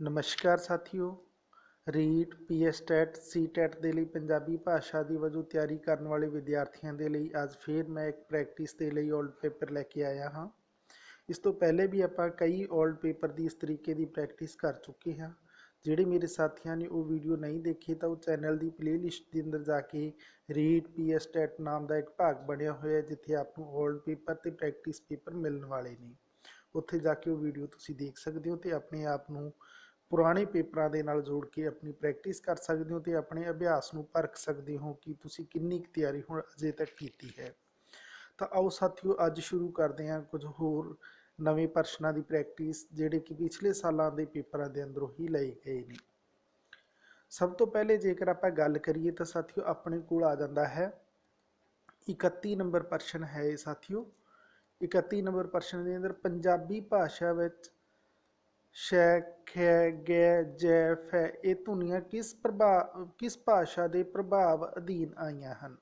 ਨਮਸਕਾਰ ਸਾਥੀਓ। Writ PSTET CTET ਦੇ ਲਈ ਪੰਜਾਬੀ ਭਾਸ਼ਾ ਦੀ ਵਜੋਂ ਤਿਆਰੀ ਕਰਨ ਵਾਲੇ ਵਿਦਿਆਰਥੀਆਂ ਦੇ ਲਈ ਅੱਜ ਫਿਰ ਮੈਂ ਇੱਕ ਪ੍ਰੈਕਟਿਸ ਦੇ ਲਈ ਓਲਡ ਪੇਪਰ ਲੈ ਕੇ ਆਇਆ ਹਾਂ। ਇਸ ਤੋਂ ਪਹਿਲੇ ਵੀ ਆਪਾਂ ਕਈ ਓਲਡ ਪੇਪਰ ਦੀ ਇਸ ਤਰੀਕੇ ਦੀ ਪ੍ਰੈਕਟਿਸ ਕਰ ਚੁੱਕੇ ਹਾਂ। ਜਿਹੜੇ ਮੇਰੇ ਸਾਥੀਆਂ ਨੇ ਉਹ ਵੀਡੀਓ ਨਹੀਂ ਦੇਖੀ ਤਾਂ ਉਹ ਚੈਨਲ ਦੀ ਪਲੇਲਿਸਟ ਦੇ ਅੰਦਰ ਜਾ ਕੇ ਰੀਟ ਪੀਐਸਟੈਟ ਨਾਮ ਦਾ ਇੱਕ ਭਾਗ ਬਣਿਆ ਹੋਇਆ ਹੈ, ਜਿੱਥੇ ਆਪ ਨੂੰ ਓਲਡ ਪੇਪਰ ਤੇ ਪ੍ਰੈਕਟਿਸ ਪੇਪਰ ਮਿਲਣ ਵਾਲੇ ਨੇ। ਉੱਥੇ ਜਾ ਕੇ ਉਹ ਵੀਡੀਓ ਤੁਸੀਂ ਦੇਖ ਸਕਦੇ ਹੋ ਤੇ ਆਪਣੇ ਆਪ ਨੂੰ ਪੁਰਾਣੇ ਪੇਪਰਾਂ ਦੇ ਨਾਲ ਜੋੜ ਕੇ ਆਪਣੀ ਪ੍ਰੈਕਟਿਸ ਕਰ ਸਕਦੇ ਹੋ ਤੇ ਆਪਣੇ ਅਭਿਆਸ ਨੂੰ ਪਰਖ ਸਕਦੇ ਹੋ ਕਿ ਤੁਸੀਂ ਕਿੰਨੀ ਕੁ ਤਿਆਰੀ ਹੁਣ ਅਜੇ ਤੱਕ ਕੀਤੀ ਹੈ। ਤਾਂ ਆਓ ਸਾਥੀਓ, ਅੱਜ ਸ਼ੁਰੂ ਕਰਦੇ ਹਾਂ ਕੁਝ ਹੋਰ ਨਵੇਂ ਪ੍ਰਸ਼ਨਾਂ ਦੀ ਪ੍ਰੈਕਟਿਸ, ਜਿਹੜੇ ਕਿ ਪਿਛਲੇ ਸਾਲਾਂ ਦੇ ਪੇਪਰਾਂ ਦੇ ਅੰਦਰੋਂ ਹੀ ਲਏ ਗਏ ਨੇ। ਸਭ ਤੋਂ ਪਹਿਲੇ ਜੇਕਰ ਆਪਾਂ ਗੱਲ ਕਰੀਏ ਤਾਂ ਸਾਥੀਓ ਆਪਣੇ ਕੋਲ ਆ ਜਾਂਦਾ ਹੈ 31 ਨੰਬਰ ਪ੍ਰਸ਼ਨ ਹੈ ਇਹ ਸਾਥੀਓ। 31 ਨੰਬਰ ਪ੍ਰਸ਼ਨ ਦੇ ਅੰਦਰ ਪੰਜਾਬੀ ਭਾਸ਼ਾ ਵਿੱਚ ਸ਼ੈ, ਖੈ, ਗੈ, ਜੈ, ਫੈ ਇਹ ਧੁਨੀਆਂ ਕਿਸ ਭਾਸ਼ਾ ਦੇ ਪ੍ਰਭਾਵ ਅਧੀਨ ਆਈਆਂ ਹਨ।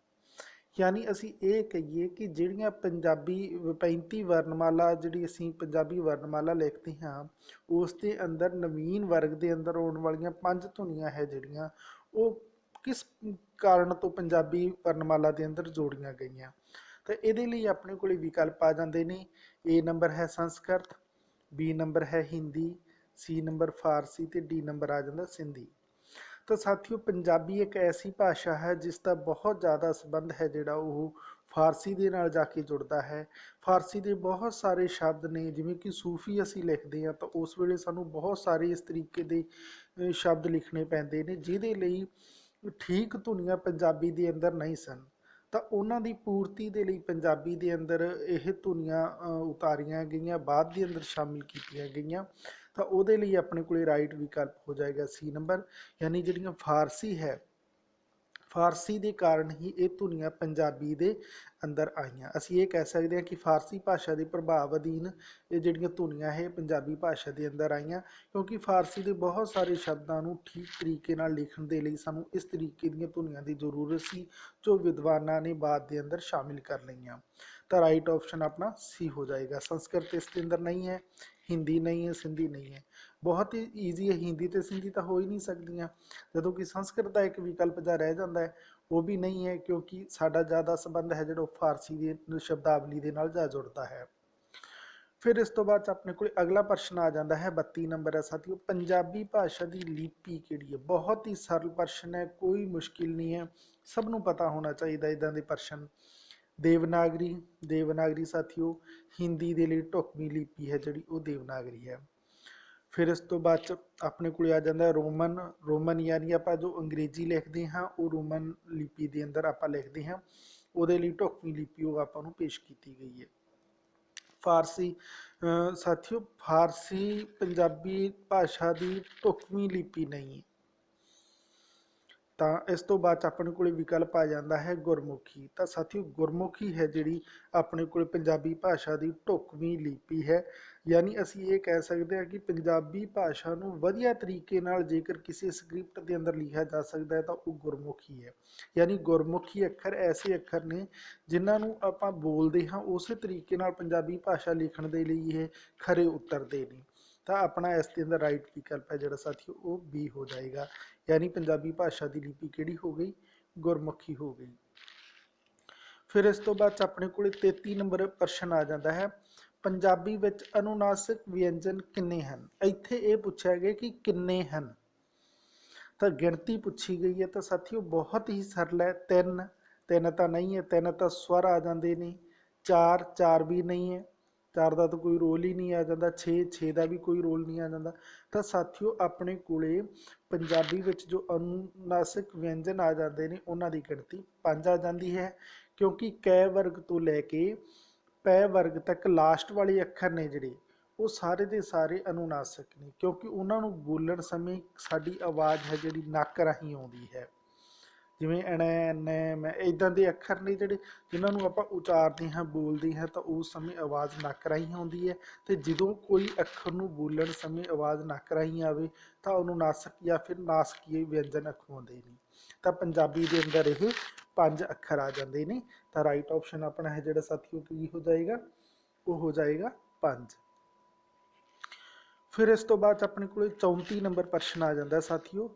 ਯਾਨੀ ਅਸੀਂ ਇਹ ਕਹੀਏ ਕਿ ਜਿਹੜੀਆਂ ਪੰਜਾਬੀ 35 ਵਰਨਮਾਲਾ ਜਿਹੜੀ ਅਸੀਂ ਪੰਜਾਬੀ ਵਰਨਮਾਲਾ ਲਿਖਦੇ ਹਾਂ, ਉਸ ਦੇ ਅੰਦਰ ਨਵੀਨ ਵਰਗ ਦੇ ਅੰਦਰ ਆਉਣ ਵਾਲੀਆਂ 5 ਧੁਨੀਆਂ ਹੈ ਜਿਹੜੀਆਂ ਉਹ ਕਿਸ ਕਾਰਨ ਤੋਂ ਪੰਜਾਬੀ ਵਰਨਮਾਲਾ ਦੇ ਅੰਦਰ ਜੋੜੀਆਂ ਗਈਆਂ। ਤਾਂ ਇਹਦੇ ਲਈ ਆਪਣੇ ਕੋਲ ਵਿਕਲਪ ਆ ਜਾਂਦੇ ਨੇ। A ਨੰਬਰ ਹੈ ਸੰਸਕ੍ਰਿਤ, B ਨੰਬਰ ਹੈ ਹਿੰਦੀ, C ਨੰਬਰ ਫਾਰਸੀ ਤੇ D ਨੰਬਰ ਆ ਜਾਂਦਾ ਸਿੰਧੀ। ਤਾਂ ਸਾਥੀਓ ਪੰਜਾਬੀ ਇੱਕ ਐਸੀ ਭਾਸ਼ਾ ਹੈ ਜਿਸ ਦਾ ਬਹੁਤ ਜ਼ਿਆਦਾ ਸੰਬੰਧ ਹੈ ਜਿਹੜਾ ਉਹ ਫਾਰਸੀ ਦੇ ਨਾਲ ਜਾ ਕੇ ਜੁੜਦਾ ਹੈ। ਫਾਰਸੀ ਦੇ ਬਹੁਤ ਸਾਰੇ ਸ਼ਬਦ ਨੇ, ਜਿਵੇਂ ਕਿ ਸੂਫੀ ਅਸੀਂ ਲਿਖਦੇ ਹਾਂ ਤਾਂ ਉਸ ਵੇਲੇ ਸਾਨੂੰ ਬਹੁਤ ਸਾਰੇ ਇਸ ਤਰੀਕੇ ਦੇ ਸ਼ਬਦ ਲਿਖਣੇ ਪੈਂਦੇ ਨੇ ਜਿਹਦੇ ਲਈ ਠੀਕ ਧੁਨੀਆਂ ਪੰਜਾਬੀ ਦੇ ਅੰਦਰ ਨਹੀਂ ਸਨ। ਤਾਂ ਉਹਨਾਂ ਦੀ ਪੂਰਤੀ ਦੇ ਲਈ ਪੰਜਾਬੀ ਦੇ ਅੰਦਰ ਇਹ ਧੁਨੀਆਂ ਉਤਾਰੀਆਂ ਗਈਆਂ, ਬਾਅਦ ਦੇ ਅੰਦਰ ਸ਼ਾਮਿਲ ਕੀਤੀਆਂ ਗਈਆਂ। ਤਾਂ ਉਹਦੇ ਲਈ ਆਪਣੇ ਕੋਲੇ ਰਾਈਟ ਵਿਕਲਪ ਹੋ ਜਾਏਗਾ C ਨੰਬਰ। ਯਾਨੀ ਜਿਹੜੀਆਂ ਫਾਰਸੀ ਹੈ, ਫਾਰਸੀ ਦੇ ਕਾਰਨ ਹੀ ਇਹ ਧੁਨੀਆਂ ਪੰਜਾਬੀ ਦੇ ਅੰਦਰ ਆਈਆਂ। ਅਸੀਂ ਇਹ ਕਹਿ ਸਕਦੇ ਹਾਂ ਕਿ ਫਾਰਸੀ ਭਾਸ਼ਾ ਦੇ ਪ੍ਰਭਾਵ ਅਧੀਨ ਇਹ ਜਿਹੜੀਆਂ ਧੁਨੀਆਂ ਹੈ ਪੰਜਾਬੀ ਭਾਸ਼ਾ ਦੇ ਅੰਦਰ ਆਈਆਂ, ਕਿਉਂਕਿ ਫਾਰਸੀ ਦੇ ਬਹੁਤ ਸਾਰੇ ਸ਼ਬਦਾਂ ਨੂੰ ਠੀਕ ਤਰੀਕੇ ਨਾਲ ਲਿਖਣ ਦੇ ਲਈ ਸਾਨੂੰ ਇਸ ਤਰੀਕੇ ਦੀਆਂ ਧੁਨੀਆਂ ਦੀ ਜ਼ਰੂਰਤ ਸੀ, ਜੋ ਵਿਦਵਾਨਾਂ ਨੇ ਬਾਅਦ ਦੇ ਅੰਦਰ ਸ਼ਾਮਿਲ ਕਰ ਲਈਆਂ। ਤਾਂ ਰਾਈਟ ਆਪਸ਼ਨ ਆਪਣਾ C ਹੋ ਜਾਏਗਾ। ਸੰਸਕ੍ਰਿਤ ਇਸ ਦੇ ਅੰਦਰ ਨਹੀਂ ਹੈ, ਹਿੰਦੀ ਨਹੀਂ ਹੈ, ਸਿੰਧੀ ਨਹੀਂ ਹੈ। ਬਹੁਤ ਹੀ ਈਜ਼ੀ ਹੈ, ਹਿੰਦੀ ਤੇ ਸਿੰਧੀ ਤਾਂ ਹੋ ਹੀ ਨਹੀਂ ਸਕਦੀਆਂ। ਜਦੋਂ ਕਿ ਸੰਸਕ੍ਰਿਤ ਦਾ ਇੱਕ ਵਿਕਲਪ ਜਿਹਾ ਰਹਿ ਜਾਂਦਾ ਹੈ, ਉਹ ਵੀ ਨਹੀਂ ਹੈ, ਕਿਉਂਕਿ ਸਾਡਾ ਜ਼ਿਆਦਾ ਸੰਬੰਧ ਹੈ ਜਿਹੜਾ ਫਾਰਸੀ ਦੀ ਸ਼ਬਦਾਵਲੀ ਦੇ ਨਾਲ ਜਾ ਜੁੜਦਾ ਹੈ। ਫਿਰ ਇਸ ਤੋਂ ਬਾਅਦ ਆਪਣੇ ਕੋਲ ਅਗਲਾ ਪ੍ਰਸ਼ਨ ਆ ਜਾਂਦਾ ਹੈ 32 ਨੰਬਰ ਹੈ ਸਾਥੀਓ। ਪੰਜਾਬੀ ਭਾਸ਼ਾ ਦੀ ਲਿਪੀ ਕਿਹੜੀ ਹੈ। ਬਹੁਤ ਹੀ ਸਰਲ ਪ੍ਰਸ਼ਨ ਹੈ, ਕੋਈ ਮੁਸ਼ਕਿਲ ਨਹੀਂ ਹੈ, ਸਭ ਨੂੰ ਪਤਾ ਹੋਣਾ ਚਾਹੀਦਾ ਇੱਦਾਂ ਦੇ ਪ੍ਰਸ਼ਨ। ਦੇਵਨਾਗਰੀ ਸਾਥੀਓ ਹਿੰਦੀ ਦੇ ਲਈ ਢੁਕਵੀਂ ਲਿਪੀ ਹੈ ਜਿਹੜੀ ਉਹ ਦੇਵਨਾਗਰੀ ਹੈ। ਫਿਰ ਇਸ ਤੋਂ ਬਾਅਦ ਚ ਆਪਣੇ ਕੋਲ ਆ ਜਾਂਦਾ ਰੋਮਨ ਯਾਨੀ ਆਪਾਂ ਜੋ ਅੰਗਰੇਜ਼ੀ ਲਿਖਦੇ ਹਾਂ ਉਹ ਰੋਮਨ ਲਿਪੀ ਦੇ ਅੰਦਰ ਆਪਾਂ ਲਿਖਦੇ ਹਾਂ, ਉਹਦੇ ਲਈ ਢੁਕਵੀਂ ਲਿਪੀ ਉਹ ਆਪਾਂ ਨੂੰ ਪੇਸ਼ ਕੀਤੀ ਗਈ ਹੈ। ਫਾਰਸੀ ਸਾਥੀਓ ਫਾਰਸੀ ਪੰਜਾਬੀ ਭਾਸ਼ਾ ਦੀ ਢੁਕਵੀਂ ਲਿਪੀ ਨਹੀਂ ਹੈ। ਤਾਂ ਇਸ ਤੋਂ ਬਾਅਦ ਆਪਣੇ ਕੋਲ ਵਿਕਲਪ ਆ ਜਾਂਦਾ ਹੈ ਗੁਰਮੁਖੀ। ਤਾਂ ਸਾਥੀਓ ਗੁਰਮੁਖੀ ਹੈ ਜਿਹੜੀ ਆਪਣੇ ਕੋਲ ਪੰਜਾਬੀ ਭਾਸ਼ਾ ਦੀ ਢੁਕਵੀਂ ਲਿਪੀ ਹੈ। ਯਾਨੀ ਅਸੀਂ ਇਹ ਕਹਿ ਸਕਦੇ ਹਾਂ ਕਿ ਪੰਜਾਬੀ ਭਾਸ਼ਾ ਨੂੰ ਵਧੀਆ ਤਰੀਕੇ ਨਾਲ ਜੇਕਰ ਕਿਸੇ ਸਕ੍ਰਿਪਟ ਦੇ ਅੰਦਰ ਲਿਖਿਆ ਜਾ ਸਕਦਾ ਹੈ ਤਾਂ ਉਹ ਗੁਰਮੁਖੀ ਹੈ। ਯਾਨੀ ਗੁਰਮੁਖੀ ਅੱਖਰ ਐਸੇ ਅੱਖਰ ਨੇ ਜਿਨ੍ਹਾਂ ਨੂੰ ਆਪਾਂ ਬੋਲਦੇ ਹਾਂ ਉਸੇ ਤਰੀਕੇ ਨਾਲ ਪੰਜਾਬੀ ਭਾਸ਼ਾ ਲਿਖਣ ਦੇ ਲਈ ਇਹ ਖਰੇ ਉਤਰਦੇ ਨੇ। ਤਾਂ ਆਪਣਾ ਇਸ ਦੇ ਅੰਦਰ ਰਾਈਟ ਵਿਕਲਪ ਹੈ ਜਿਹੜਾ ਸਾਥੀਓ ਉਹ B ਹੋ ਜਾਏਗਾ। ਯਾਨੀ ਪੰਜਾਬੀ ਭਾਸ਼ਾ ਦੀ ਲਿਪੀ ਕਿਹੜੀ ਹੋ ਗਈ, ਗੁਰਮੁਖੀ ਹੋ ਗਈ। ਫਿਰ ਇਸ ਤੋਂ ਬਾਅਦ ਆਪਣੇ ਕੋਲ 33 ਨੰਬਰ ਪ੍ਰਸ਼ਨ ਆ ਜਾਂਦਾ ਹੈ ਪੰਜਾਬੀ ਵਿੱਚ ਅਨੁਨਾਸਿਕ ਵਿਅੰਜਨ ਕਿੰਨੇ ਹਨ। ਇੱਥੇ ਇਹ ਪੁੱਛਿਆ ਗਿਆ ਕਿ ਕਿੰਨੇ ਹਨ, ਤਾਂ ਗਿਣਤੀ ਪੁੱਛੀ ਗਈ ਹੈ। ਤਾਂ ਸਾਥੀਓ ਬਹੁਤ ਹੀ ਸਰਲ ਹੈ, ਤਿੰਨ ਤਾਂ ਨਹੀਂ ਹੈ, 3 ਤਾਂ ਸਵਰ ਆ ਜਾਂਦੇ ਨੇ, 4 ਵੀ ਨਹੀਂ ਹੈ, 4 ਦਾ ਤਾਂ ਕੋਈ ਰੋਲ ਹੀ ਨਹੀਂ ਆ ਜਾਂਦਾ, 6 ਦਾ ਵੀ ਕੋਈ ਰੋਲ ਨਹੀਂ ਆ ਜਾਂਦਾ। ਤਾਂ ਸਾਥੀਓ ਆਪਣੇ ਕੋਲੇ ਪੰਜਾਬੀ ਵਿੱਚ ਜੋ ਅਨੁਨਾਸਿਕ ਵਿਅੰਜਨ ਆ ਜਾਂਦੇ ਨੇ ਉਹਨਾਂ ਦੀ ਗਿਣਤੀ 5 ਆ ਜਾਂਦੀ ਹੈ, ਕਿਉਂਕਿ ਕੈ ਵਰਗ ਤੋਂ ਲੈ ਕੇ ਪੈ ਵਰਗ ਤੱਕ ਲਾਸਟ ਵਾਲੇ ਅੱਖਰ ਨੇ ਜਿਹੜੇ ਉਹ ਸਾਰੇ ਦੇ ਸਾਰੇ ਅਨੁਨਾਸਿਕ ਨੇ, ਕਿਉਂਕਿ ਉਹਨਾਂ ਨੂੰ ਬੋਲਣ ਸਮੇਂ ਸਾਡੀ ਆਵਾਜ਼ ਹੈ ਜਿਹੜੀ ਨੱਕ ਰਾਹੀਂ ਆਉਂਦੀ ਹੈ। ਜਿਵੇਂ ਮੈਂ ਇੱਦਾਂ ਦੇ ਅੱਖਰ ਨੇ ਜਿਹੜੇ ਜਿਨ੍ਹਾਂ ਨੂੰ ਆਪਾਂ ਉਚਾਰਦੇ ਹਾਂ, ਬੋਲਦੇ ਹਾਂ ਤਾਂ ਉਸ ਸਮੇਂ ਆਵਾਜ਼ ਨੱਕ ਰਾਹੀਂ ਆਉਂਦੀ ਹੈ। ਅਤੇ ਜਦੋਂ ਕੋਈ ਅੱਖਰ ਨੂੰ ਬੋਲਣ ਸਮੇਂ ਆਵਾਜ਼ ਨੱਕ ਰਾਹੀਂ ਆਵੇ ਤਾਂ ਉਹਨੂੰ ਨਾਸਕ ਜਾਂ ਫਿਰ ਨਾਸਕੀ ਵਿਅੰਜਨ ਅਖਵਾਉਂਦੇ ਨੇ। ਤਾਂ ਪੰਜਾਬੀ ਦੇ ਅੰਦਰ ਇਹ 5 ਅੱਖਰ ਆ ਜਾਂਦੇ ਨੇ। ਤਾਂ ਰਾਈਟ ਆਪਸ਼ਨ ਆਪਣਾ ਹੈ ਜਿਹੜਾ ਸਾਥੀਓ ਕੀ ਹੋ ਜਾਏਗਾ, ਉਹ ਹੋ ਜਾਏਗਾ 5। फिर इस तो बाद अपने को 34 नंबर प्रश्न आ जाता है साथियों,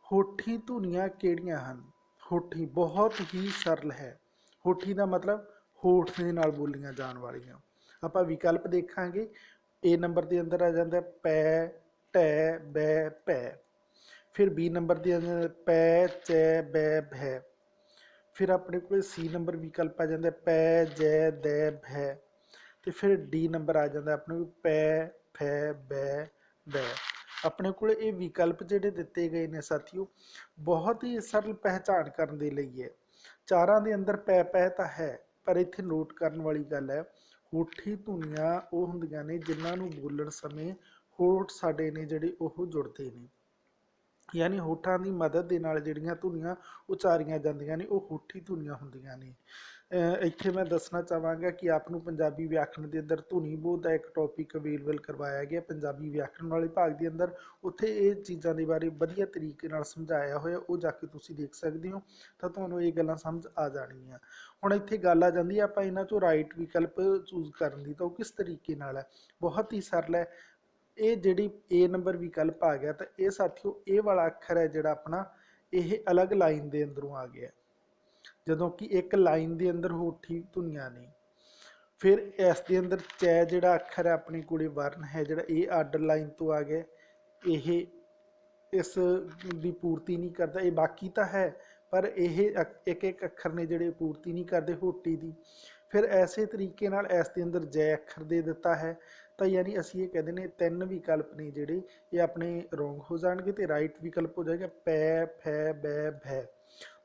होठी ਧੁਨੀਆਂ ਕਿਹੜੀਆਂ ਹਨ। ਹੋਠੀ बहुत ही सरल है। ਹੋਠੀ ਦਾ मतलब ਹੋਠ ਦੇ ਨਾਲ ਬੋਲੀਆਂ ਜਾਣ ਵਾਲੀਆਂ। ਆਪਾਂ ਵਿਕਲਪ ਦੇਖਾਂਗੇ। ए नंबर के अंदर आ जाता है पै टै बै भै। फिर बी नंबर के अंदर पै चै बै भै। फिर अपने को सी नंबर विकल्प आ जाता है पै जै दै भै। तो फिर डी नंबर आ जाता अपने को पै फै बै बै। अपने को ये विकल्प जोड़े दिते गए ने साथियों बहुत ही सरल पहचान करने के लिए है। चारां के अंदर पै पै तो है पर इत्थे नोट करने वाली गल है, होठी ਧੁਨੀਆਂ ਉਹ ਹੁੰਦੀਆਂ ਨੇ ਜਿਨ੍ਹਾਂ ਨੂੰ ਬੋਲਣ ਸਮੇਂ ਹੋਠ ਸਾਡੇ ਨੇ ਜਿਹੜੇ ਉਹ ਜੁੜਦੇ ਨੇ, यानी होठां की मदद के नाल जिहड़ियां धुनियां उचारियां जांदियां ने वो होठी धुनियां हुंदियां ने। इत्थे मैं दसना चाहांगा कि आपनूं पंजाबी व्याकरण के अंदर धुनी बोध का एक टॉपिक अवेलेबल करवाया गया पंजाबी व्याकरण वाले भाग के अंदर। उत्थे ये चीज़ों के बारे वधिया तरीके नाल समझाया होया, वो जाके तुसीं देख सकते हो तो तुहानूं ये गल्लां समझ आ जाणगियां। हुण इत्थे गल आ जांदी है आपां इन्हां चों राइट विकल्प चूज करन दी, तो किस तरीके नाल है, बहुत ही सरल है। ये जिहड़ी ए नंबर विकल्प आ गया तो ये साथियों ए वाला अखर है जिहड़ा अपना ये अलग लाइन के अंदरों आ गया, जदों कि एक लाइन के अंदर होठी धुनियां ने। फिर इस दे अंदर चै जिहड़ा अखर है अपने कोले वर्ण है जिहड़ा ये अड लाइन तो आ गया, ये इस दी पूर्ति नहीं करता, ये बाकी तो है पर यह एक एक अखर ने जिहड़े पूर्ति नहीं करते होठी की। फिर ऐसे तरीके नाल इस दे अंदर जै अखर दे दिता है, तो यानी असीं ये कहते हैं तीन विकल्प ने जिहड़े ये अपने रोंग हो जाएंगे तो राइट विकल्प हो जाएगा पै फै बै भै।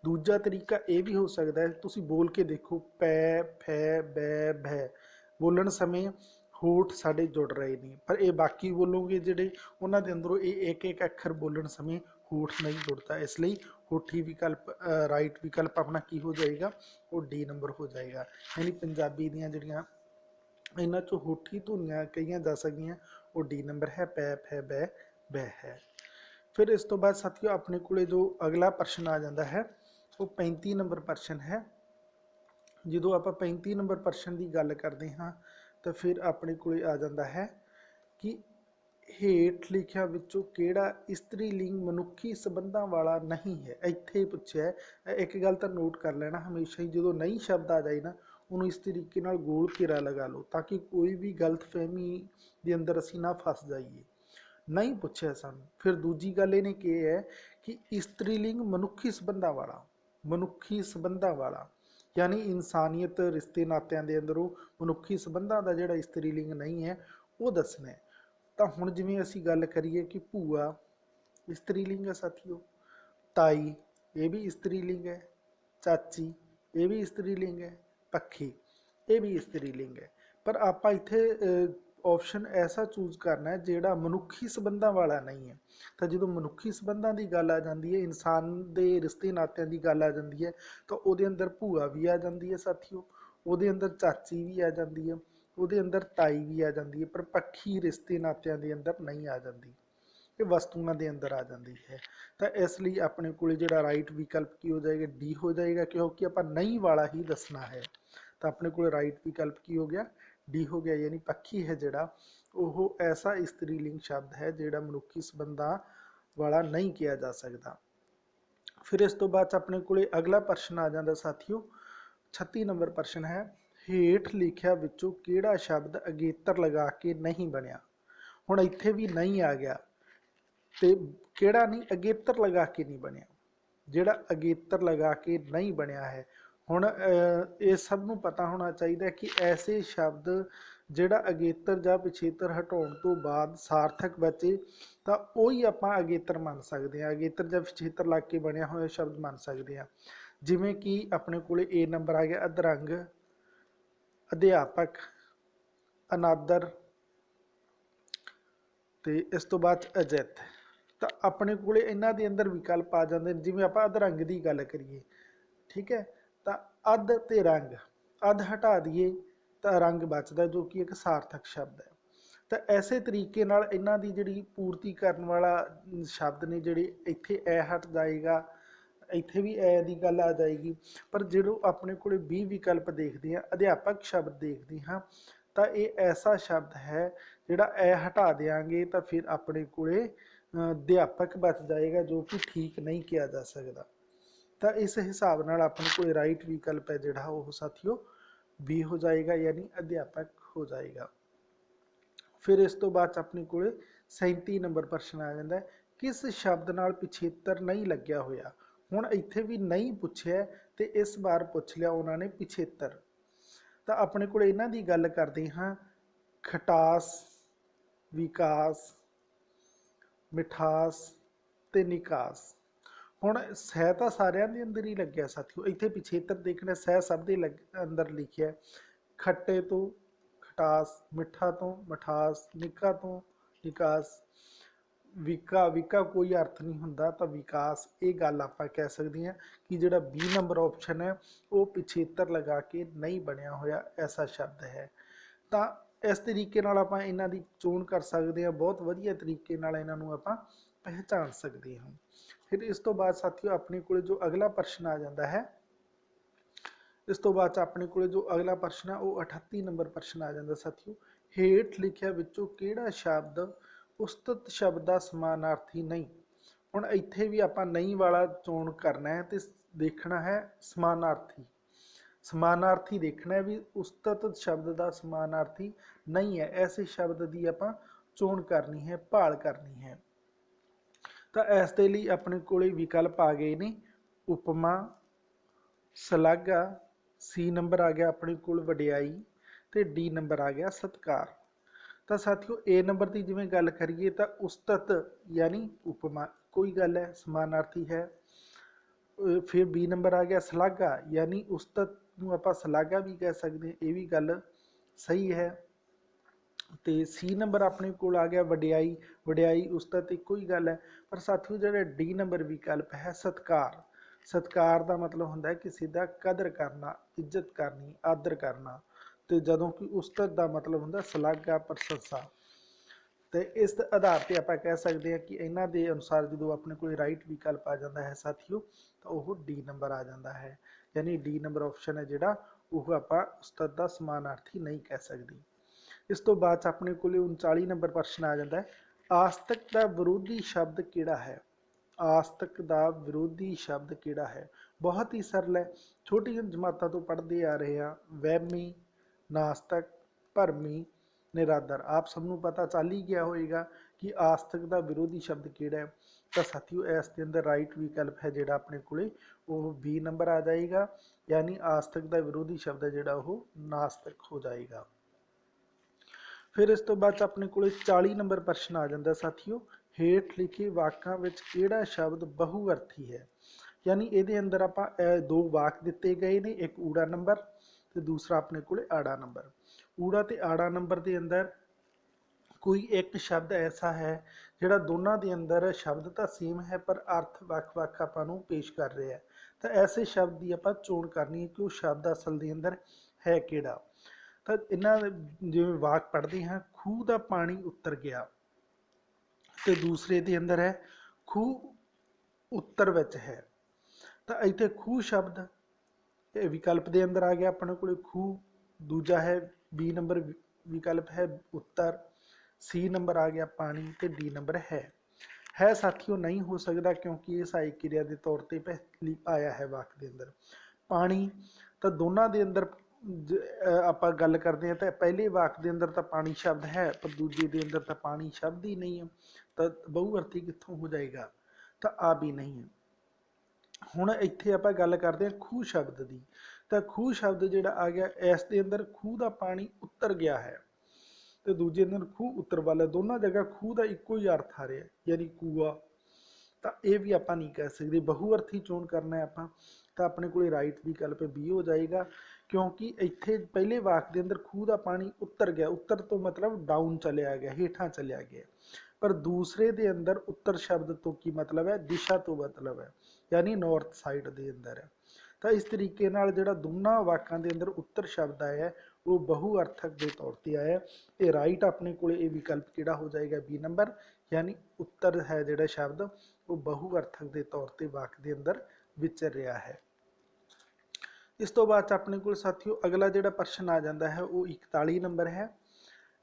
दूजा तरीका ये भी हो सकता है, तुसीं बोल के देखो पै फै बै भै, बोलन समय होठ साढ़े जुड़ रहे हैं पर ये बाकी बोलोगे जिहड़े उन्हां दे अंदरों ये एक एक अखर बोलन समय होठ नहीं जुड़ता, इसलिए होठी विकल्प राइट विकल्प अपना की हो जाएगा, वो डी नंबर हो जाएगा। यानी पंजाबी दियां जिहड़ियां इन्हां चों होठी धुनियां कहियां जा सकदियां वो डी नंबर है, पै फै बै बै है। फिर इस तो बाद साथियों अपने को जो अगला प्रश्न आ जाता है वो 35 नंबर प्रश्न है। जो आप 35 नंबर प्रश्न की गल करते हाँ तो फिर अपने को आ जाता है कि हेठ लिखिया विचों किहड़ा इस्त्री लिंग मनुखी संबंधां वाला नहीं है। इत्थे पुछया है, एक गल तो नोट कर लेना हमेशा ही जो नहीं शब्द आ जाए ना उन्होंने इस तरीके नाल गोल घेरा लगा लो ताकि कोई भी गलत फहमी के अंदर असीं ना फस जाइए। नहीं पूछया सानूं। फिर दूजी गल इहने कही है कि इस्त्रीलिंग मनुखी संबंधां वाला, मनुखी संबंधां वाला यानी इंसानियत रिश्ते नात्यां दे अंदरों मनुखी संबंधां दा जिहड़ा इस्त्रीलिंग नहीं है वो दसना है। तो हुण जिवें असीं गल करिए कि भूआ इस्त्रीलिंग है साथियों, ताई ये भी इस्त्रीलिंग है, चाची ये भी इस्त्रीलिंग है, पक्षी ये भी इस्त्रीलिंग है। पर आपां इत्थे ऑप्शन ऐसा चूज करना है जिहड़ा मनुखी संबंधां वाला नहीं है। तो जो मनुखी संबंधां की गल आ जाती है, इंसान के रिश्ते नात्यां की गल आ जाती है तो वो अंदर भूआ भी आ जाती है साथियों, वो अंदर चाची भी आ जाती है, वो अंदर ताई भी आ जाती है, पर पक्षी रिश्ते नात्यां के अंदर नहीं आ जाती, ये वस्तुओं के अंदर आ जाती है। तो इसलिए अपने को जो राइट विकल्प की हो जाएगा डी हो जाएगा, क्योंकि आप नहीं वाला ही दसना है। तो अपने को राइट विकल्प की हो गया डी हो गया, यानी पक्षी है जिहड़ा वो ऐसा स्त्रीलिंग शब्द है जिहड़ा मनुखी संबंधां वाला नहीं किया जा सकता। फिर इस तो बाद अपने को अगला प्रश्न आ जाता साथियों 36 नंबर प्रश्न है, हेठ लिखिया विचों किहड़ा शब्द अगेतर लगा के नहीं बनया। हुण इत्थे भी नहीं आ गया तो किहड़ा नहीं अगेतर लगा के नहीं बनया, जिहड़ा अगेतर लगा के नहीं बनया है। हुण ये सब नूं पता होना चाहिए कि ऐसे शब्द जिहड़ा अगेतर जां पिछेतर हटाउण तो बाद सार्थक बचे तो वही आपां अगेतर मन सकते हैं, अगेतर जां पिछेतर लग के बनया होया शब्द मन सकते हैं। जिवें कि अपने कोले ए नंबर आ गया अधरंग, अध्यापक, अनादर ते इस तो बाद अजित। तो अपने को इन्हां दे अंदर विकल्प आ जाते हैं, जिवें आपां अधरंग की गल करिए, ठीक है, तो अध ते रंग, अध हटा दिए तो रंग बचता जो कि एक सार्थक शब्द है। तो ऐसे तरीके नाल इन्हां दी जिहड़ी पूर्ति करने वाला शब्द ने जिहड़े इत्थे ए हट जाएगा, इत्थे भी ए दी गल आ जाएगी। पर जो अपने को 20 विकल्प देखते हैं अध्यापक शब्द देखते हाँ ਤਾਂ ਇਹ ਐਸਾ ਸ਼ਬਦ ਹੈ ਜਿਹੜਾ ਇਹ ਹਟਾ ਦੇਾਂਗੇ ਤਾਂ ਫਿਰ ਆਪਣੇ ਕੋਲੇ ਅਧਿਆਪਕ ਬਚ ਜਾਏਗਾ, ਜੋ ਕਿ ਠੀਕ ਨਹੀਂ ਕਿਹਾ ਜਾ ਸਕਦਾ। ਤਾਂ ਇਸ ਹਿਸਾਬ ਨਾਲ ਆਪਣੇ ਕੋਲ ਰਾਈਟ ਵਿਕਲਪ ਹੈ ਜਿਹੜਾ ਉਹ ਸਾਥੀਓ ਬੀ ਹੋ ਜਾਏਗਾ, यानी अध्यापक हो जाएगा। फिर इस तो बाद अपने को 37 नंबर प्रश्न आ जाता है, किस शब्द नाल पिछेतर नहीं लग्या होया। हुण इत्थे भी नहीं पुछया ते इस बार पुछ लिया उन्होंने पिछेतर। तो अपने को इन्हां दी गल करदे हां, खटास, विकास, मिठास ते निकास। हुण सह तो सारियां दे अंदर ही लग्या साथियों, इत्थे पिछेतर देखना सह सब दे अंदर लिखिया, खट्टे तो खटास, मिठा तो मिठास, निका तो निकास, विका विका कोई अर्थ नहीं हुंदा तो विकास। ये गल आपां कह सकते हैं कि जिहड़ा बी नंबर ऑप्शन है वो पिछेतर लगा के नहीं बनया होया ऐसा शब्द है। तो इस तरीके नाल आपां इन्हां दी चोण कर सकते हैं, बहुत वधिया तरीके नाल इन्हां नूं आपां पहचान सकते हैं। फिर इस तो बाद साथियों अपने को जो अगला प्रश्न आ जाता है, इस तो बाद अपने को जो अगला प्रश्न है वो 38 नंबर प्रश्न आ जाता साथियों, हेठ लिखिया विचों किहड़ा शब्द उस्तत शब्द का समानार्थी नहीं। हुण इत्थे भी आपां नहीं वाला चोण करना है तो देखना है समानार्थी, समानार्थी देखना है भी उस्तत शब्द का समानार्थी नहीं है, ऐसे शब्द की आपां चोण करनी है, भाल करनी है। तो इस दे लई अपने को विकल्प आ गए ने, उपमा, सलाघा, सी नंबर आ गया अपने को वडियाई ते डी नंबर आ गया सत्कार। तो साथियों ए नंबर की जिवें गल करिए तो उस्तत यानी उपमा कोई गल है, समानार्थी है। फिर बी नंबर आ गया सलाघा, यानी उस्तत नूं आपां सलाघा भी कह सकते हैं, ये भी गल सही है। तो सी नंबर अपने को आ गया वडियाई, वडियाई उस्तत इक्को ही गल है। पर साथियों जो डी नंबर विकल्प है सत्कार, सत्कार का मतलब होंदा है किसी का कदर करना, इज्जत करनी, आदर करना। तो जदों कि उस्तत का मतलब होंदा सलाघा, प्रशंसा। तो इस आधार पर आप कह सकते हैं कि इन्हां दे अनुसार जो अपने को राइट विकल्प आ जाता है साथियों तो वह डी नंबर आ जाता है, यानी डी नंबर ऑप्शन है जिहड़ा वह आपां उस्तत का समानार्थी नहीं कह सकते। इस तो बाद अपने को 39 नंबर प्रश्न आ जाता है, आस्तक का विरोधी शब्द किहड़ा है। आस्तक का विरोधी शब्द किहड़ा है, बहुत ही सरल है, छोटी जमातों तो पढ़ते आ रहे हैं, वहमी, नास्तिक, भरमी, निरादर। आप सबनों पता चल ही गया होगा कि आस्तक का विरोधी शब्द किहड़ा है। तो साथियों इसके अंदर राइट विकल्प है जिहड़ा अपने को वो बी नंबर आ जाएगा, यानी आस्तक का विरोधी शब्द है जिहड़ा वो नास्तिक हो जाएगा। फिर इस तो बाद अपने को 40 नंबर प्रश्न आ जाता साथियों, हेठ लिखे वाकां विच किहड़ा शब्द बहुअर्थी है। यानी ये अंदर आप दो वाक दिते गए ने, एक ऊड़ा नंबर तो दूसरा अपने को आड़ा नंबर। ऊड़ा ते आड़ा नंबर के अंदर कोई एक शब्द ऐसा है जिहड़ा दोनों के अंदर शब्द तो सेम है पर अर्थ वख-वख आपां नूं पेश कर रहा है। तो ऐसे शब्द की आपां चोण करनी है कि वो शब्द असल के अंदर है किहड़ा। तो इन्हां जिवें वाक पढ़ते हैं, खूह का पानी उतर गया, तो दूसरे के अंदर है खूह उत्तर विच है। तो इत्थे खूह शब्द विकल्प के अंदर आ गया अपने को खूह, दूजा है बी नंबर विकल्प है उत्तर, सी नंबर आ गया पानी तो डी नंबर है साथियों नहीं हो सकता क्योंकि ये सहायक क्रिया के तौर पर पहली आया है वाक के अंदर। पानी तो दोनों के अंदर आप गल करते हैं तो पहले वाक के अंदर तो पानी शब्द है पर दूजे के अंदर तो पानी शब्द ही नहीं है, तो बहुअर्थी कित्थों हो जाएगा, तो आ भी नहीं है। हुण इत्थे आपां गल करते हैं खूह शब्द की, तो खूह शब्द जिहड़ा आ गया इस दे अंदर खूह का पानी उतर गया है तो दूजे अंदर खूह उतर वाला, दोनों जगह खूह का इक्को ही अर्थ आ रहा है यानी कूआ। तो यह भी आप नहीं कह सकते, बहुअर्थी चोण करना है आप तो अपने को राइट विकल्प बी हो जाएगा, क्योंकि इत्थे पहले वाक के अंदर खूह का पानी उतर गया, उतर तो मतलब डाउन चलिया गया, हेठां चलिया गया, पर दूसरे के अंदर उत्तर शब्द तो की मतलब है दिशा तो मतलब है, यानी नॉर्थ साइड के अंदर है। तो इस तरीके नाल जिहड़ा दोनों वाकां के अंदर उत्तर शब्द आया है वो बहुअर्थक के तौर पर आया। ये राइट अपने को विकल्प किहड़ा हो जाएगा बी नंबर, यानी उत्तर है जिहड़ा शब्द वो बहुअर्थक के तौर पर वाक के अंदर विचर रहा है। इस तो बाद अपने को साथियों अगला जो प्रश्न आ जाता है वो 41 नंबर है।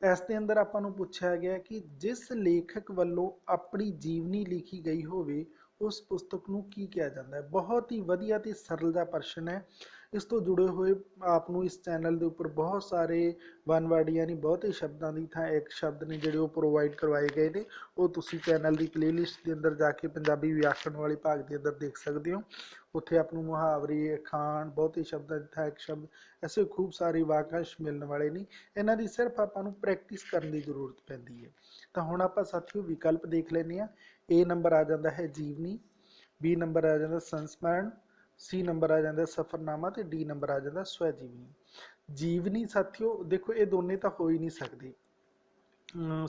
इस दे अंदर आपां नूं पूछा गया कि जिस लेखक वालों अपनी जीवनी लिखी गई होवे उस पुस्तक नूं की कहा जाता है। बहुत ही वधिया ते सरल दा प्रश्न है। इस तो जुड़े हुए आपनूं इस चैनल के उपर बहुत सारे वन वर्ड यानी बहुत ही शब्दों की थां एक शब्द ने जिहड़े वो प्रोवाइड करवाए गए ने, वो तुसीं चैनल की प्लेलिस्ट के अंदर जाके पंजाबी व्याकरण वाले भाग के अंदर देख सकते हो। उत्थे आपनूं मुहावरे, अखाण, बहुत ही शब्दों की थां एक शब्द, ऐसे खूब सारे वाकांश मिलने वाले नहीं। इन्हां दी सिर्फ आपां नूं प्रैक्टिस करने की जरूरत पैंदी है। तो हुण आपां साथियों विकल्प देख लैंदे आ। ए नंबर आ जाता है जीवनी, बी नंबर आ जाता संस्मरण, सी नंबर आ जाता सफरनामा, तो डी नंबर आ जाता स्वैजीवनी। जीवनी साथियों देखो ये दोनों तो हो ही नहीं सकते,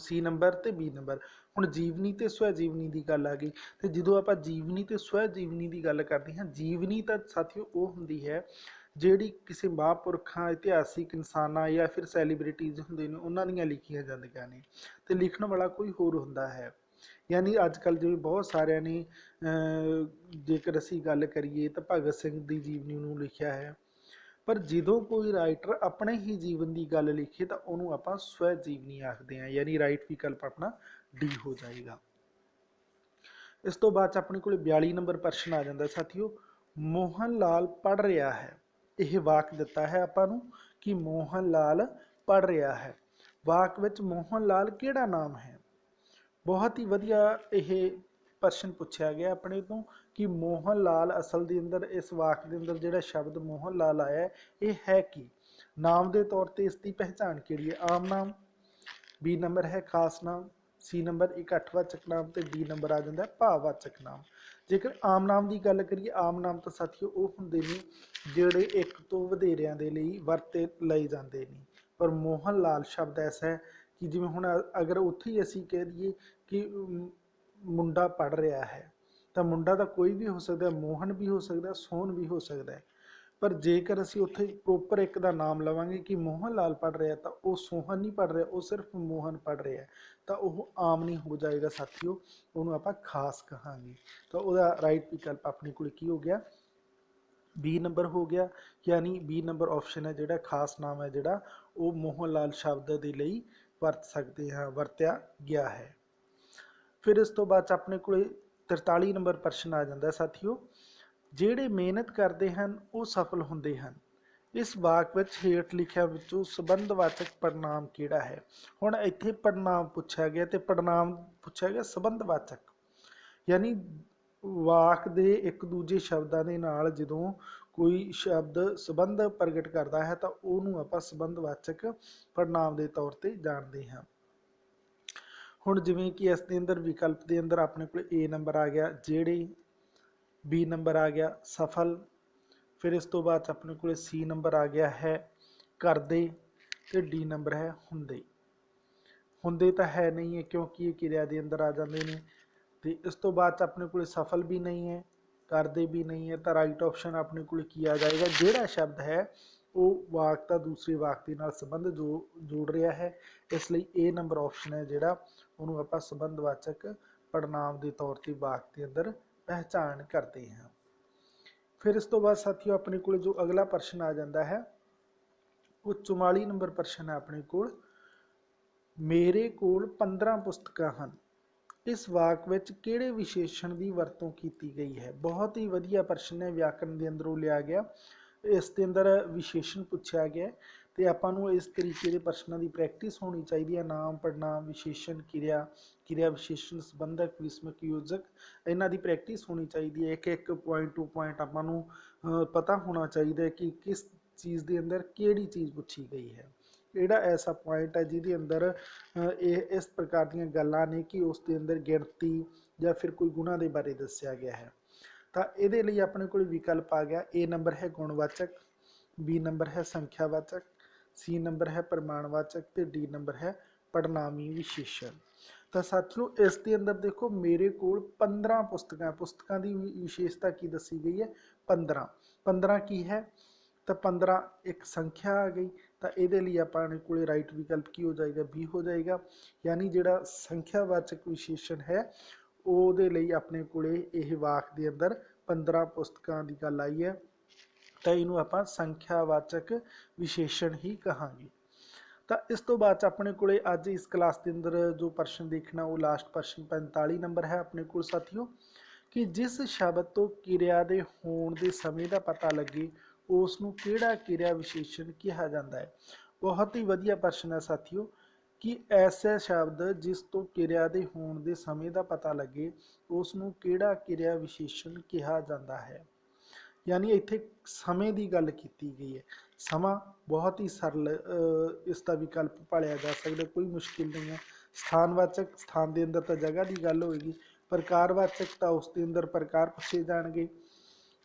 सी नंबर तो बी नंबर। हुण जीवनी तो स्वैजीवनी की गल आ गई, तो जो आप जीवनी तो स्वैजीवनी की गल करते हैं, जीवनी तो साथियों वो होंगी है ਜਿਹੜੀ किसी महापुरखों इतिहासिक इंसाना या फिर सैलीब्रिटीज़ होंगे ने उन्हों ਦੀਆਂ लिखिया ਜਾਂਦੀਆਂ ने, तो लिखण वाला कोई होर होंदा है। यानी अजकल जिवें बहुत सारिਆਂ ने जेकर असीं गल करिए तो भगत सिंह की जीवनी नूं लिखिया है, पर ਜਦੋਂ कोई राइटर अपने ही जीवन की गल लिखे तो उन्होंने आपां स्वै जीवनी आखते हैं, यानी राइट विकल्प अपना डी हो जाएगा। इस तो बाद अपने को 42 नंबर प्रश्न आ जाता साथियों, मोहन लाल पढ़ रहा है। यह वाक दिता है आपां नूं कि मोहन लाल पढ़ रहा है। वाक विच मोहन लाल किहड़ा नाम है। बहुत ही वधिया यह प्रश्न पूछा गया अपने तो कि मोहन लाल असल के अंदर इस वाक के अंदर जो शब्द मोहन लाल आया यह है कि नाम के तौर पर इसकी पहचान केड़ी है, आम नाम, बी नंबर है खास नाम, सी नंबर इकट्ठवाचक नाम, तो डी नंबर आ जाता है भाववाचक नाम। जेकर आम नाम की गल करिए, आम नाम तो साथियों वो होंगे ने जोड़े एक तो वधेरियां दे लई वरते लए जाते हैं, पर मोहन लाल शब्द ऐसा है कि जिवें हुण अगर उत्थे ही असीं कह दईए कि मुंडा पढ़ रहा है, तो मुंडा तो कोई भी हो सकता है, मोहन भी हो सकता है, सोहन भी हो सकता है, पर जेकर असीं उत्थे प्रोपर एक दा नाम लवांगे कि मोहन लाल पढ़ रहा है, तो वह सोहन नहीं पढ़ रहा, वो सिर्फ मोहन पढ़ रहा है, तो वह आम नहीं हो जाएगा साथियों, उन्होंने आपां खास कहांगे। तो वह राइट विकल्प अपने कोल की हो गया, बी नंबर हो गया। यानी बी नंबर ऑप्शन है जोड़ा खास नाम है जोड़ा वो मोहन लाल शब्द के लिए वरत सकते हैं, वरत्या गया है। फिर इस तो बाद अपने को 43 नंबर प्रश्न आ जाता साथियों, ਜਿਹੜੇ ਮਿਹਨਤ ਕਰਦੇ ਹਨ ਉਹ ਸਫਲ ਹੁੰਦੇ ਹਨ। ਇਸ ਵਾਕ ਵਿੱਚ ਹੇਠ ਲਿਖਿਆ ਵਿੱਚੋਂ ਸੰਬੰਧਵਾਚਕ ਪੜਨਾਮ ਕਿਹੜਾ ਹੈ। ਹੁਣ ਇੱਥੇ ਪੜਨਾਮ ਪੁੱਛਿਆ ਗਿਆ ਤੇ ਪੜਨਾਮ ਪੁੱਛਿਆ ਗਿਆ ਸੰਬੰਧਵਾਚਕ, यानी वाक दे एक दूजे शब्दों के नाल जदों कोई शब्द संबंध प्रगट करता है तो उन्होंने आपां संबंधवाचक पड़नाम के तौर पर जानते हैं। हुण जिवें कि इस दे अंदर विकल्प के अंदर अपने को ए नंबर आ गया जेड़े, बी नंबर आ गया सफल, फिर इस तो बाद अपने को सी नंबर आ गया है करदे, ते डी नंबर है हुंदे। हुंदे तो है नहीं है क्योंकि ये किरिया के अंदर आ जाते हैं, तो इस तो बाद अपने को सफल भी नहीं है, करदे भी नहीं है, तो राइट ऑप्शन अपने को आ जाएगा जोड़ा शब्द है वो वाक का दूसरे वाक के नाल संबंध जोड़ रहा है, इसलिए ए नंबर ऑप्शन है जोड़ा उन्होंने आप संबंधवाचक पड़नाम के तौर पर वाक के अंदर पहचान करते हैं। फिर इस तो बाद साथियों अपने को जो अगला प्रश्न आ जाता है वो 44 नंबर प्रश्न है अपने को, मेरे कोल 15 पुस्तकां हन, इस वाक विच किहड़े विशेषण की वरतों की गई है। बहुत ही वधिया प्रश्न है, व्याकरण के अंदरों लिया गया, इस के अंदर विशेषण पूछा गया, तो आपां नूं इस तरीके के प्रश्नों की प्रैक्टिस होनी चाहिए। नाम, पड़नाम, विशेषण, क्रिया, क्रिया विशेषण, संबंधक, विस्मक, योजक, इन्हां की प्रैक्टिस होनी चाहिए। एक एक पॉइंट टू पॉइंट आपां नूं पता होना चाहिए कि किस चीज़ के अंदर किहड़ी चीज़ पूछी गई है, किहड़ा ऐसा पॉइंट है जिहदे अंदर इस प्रकार दी गल्लां ने कि उसके अंदर गिणती या फिर कोई गुणा के बारे दस्या गया है। तो ये लिए अपने को विकल्प आ गया, ए नंबर है गुणवाचक, बी नंबर है संख्यावाचक, सी नंबर है प्रमाणवाचक, तो डी नंबर है पड़नामी विशेषण। तो साथियों इस के अंदर देखो मेरे को 15 पुस्तकों की विशेषता की दसी गई है, 15 की है, तो 15 एक संख्या आ गई, तो ये लिए अपने को राइट विकल्प की हो जाएगा, बी हो जाएगा। यानी जोड़ा संख्यावाचक विशेषण है वो अपने को वाक के अंदर 15 पुस्तकों की गल आई है, ਤਾਂ ਇਹਨੂੰ ਆਪਾਂ ਸੰਖਿਆਵਾਚਕ ਵਿਸ਼ੇਸ਼ਣ ਹੀ ਕਹਾਂਗੇ। ਤਾਂ ਇਸ ਤੋਂ ਬਾਅਦ 'ਚ ਆਪਣੇ ਕੋਲੇ ਅੱਜ ਇਸ ਕਲਾਸ ਦੇ ਅੰਦਰ ਜੋ ਪ੍ਰਸ਼ਨ ਦੇਖਣਾ ਉਹ ਲਾਸਟ ਪ੍ਰਸ਼ਨ 45 ਨੰਬਰ ਹੈ ਆਪਣੇ ਕੋਲ ਸਾਥੀਓ, ਕਿ ਜਿਸ ਸ਼ਬਦ ਤੋਂ ਕਿਰਿਆ ਦੇ ਹੋਣ ਦੇ ਸਮੇਂ ਦਾ ਪਤਾ ਲੱਗੇ ਉਸ ਨੂੰ ਕਿਹੜਾ ਕਿਰਿਆ ਵਿਸ਼ੇਸ਼ਣ ਕਿਹਾ ਜਾਂਦਾ ਹੈ। ਬਹੁਤ ਹੀ ਵਧੀਆ ਪ੍ਰਸ਼ਨ ਹੈ ਸਾਥੀਓ, ਕਿ ਐਸਾ ਸ਼ਬਦ ਜਿਸ ਤੋਂ ਕਿਰਿਆ ਦੇ ਹੋਣ ਦੇ ਸਮੇਂ ਦਾ ਪਤਾ ਲੱਗੇ ਉਸ ਨੂੰ ਕਿਹੜਾ ਕਿਰਿਆ ਵਿਸ਼ੇਸ਼ਣ ਕਿਹਾ ਜਾਂਦਾ ਹੈ। यानी इत्थे समय की गल की गई है। समा बहुत ही सरल इसका विकल्प भालिया जा सकता, कोई मुश्किल नहीं है। स्थानवाचक स्थान के अंदर तो जगह की गल होएगी, प्रकारवाचक तो उसके अंदर प्रकार पूछे जाएंगे,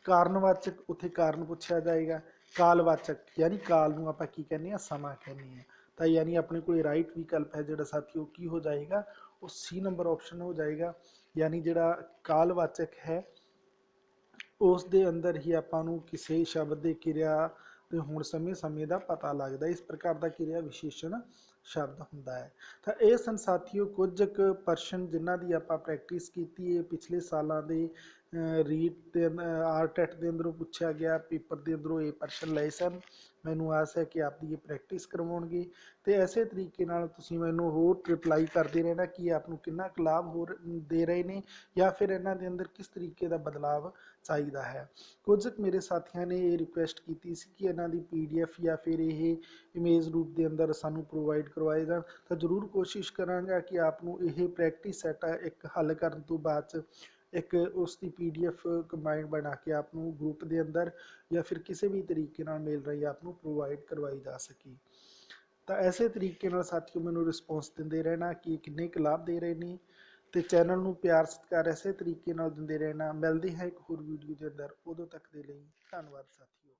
कारणवाचक उत्थे कारण पूछा जाएगा, कालवाचक यानी काल नूं आपां की कहने आ, समा कहने हैं। तो यानी अपने को राइट विकल्प है जोड़ा साथियों की हो जाएगा, वो सी नंबर ऑप्शन हो जाएगा। यानी जोड़ा कालवाचक है उस दे अंदर ही आपां नूं किसी शब्द के किरिया ते होण समय का पता लगता है। इस प्रकार का किरिया विशेषण शब्द हुंदा है। तो ये सन साथियों कुछ प्रश्न जिन्हां दी आपां प्रैक्टिस कीती है पिछले सालों के रीट ते आरटैट के अंदरों पूछा गया, पेपर के अंदरों ये प्रश्न लए सन। मैनूं आस है कि आप ये प्रैक्टिस करवाउणगे तो ऐसे तरीके नाल तुसीं मैनूं होर रिप्लाई करते रहना कि आपनूं किन्ना कुछ लाभ हो दे रहे हैं या फिर इन्हां दे अंदर किस तरीके का बदलाव चाहिए है। कुछ मेरे साथियों ने ये रिक्वेस्ट की थी कि इन्हां दी PDF या फिर ये इमेज रूप के अंदर सानूं प्रोवाइड करवाए जाण, तो जरूर कोशिश करांगा कि आपनूं ये प्रैक्टिस सैट एक हल करन तो बाद एक उसकी PDF कंबाइंड बना के आपनूं ग्रुप के अंदर या फिर किसी भी तरीके नाल मेल राही आपनूं प्रोवाइड करवाई जा सके। तो ऐसे तरीके नाल साथियों मैनूं रिस्पॉन्स दिंदे रहना कि किन्ने क लाभ दे रहे हैं, तो चैनल नूं प्यार सत्कार ऐसे तरीके नाल दिंदे रहना। मिलते हैं एक होर वीडियो के अंदर, उदों तक दे लई धन्नवाद साथियों।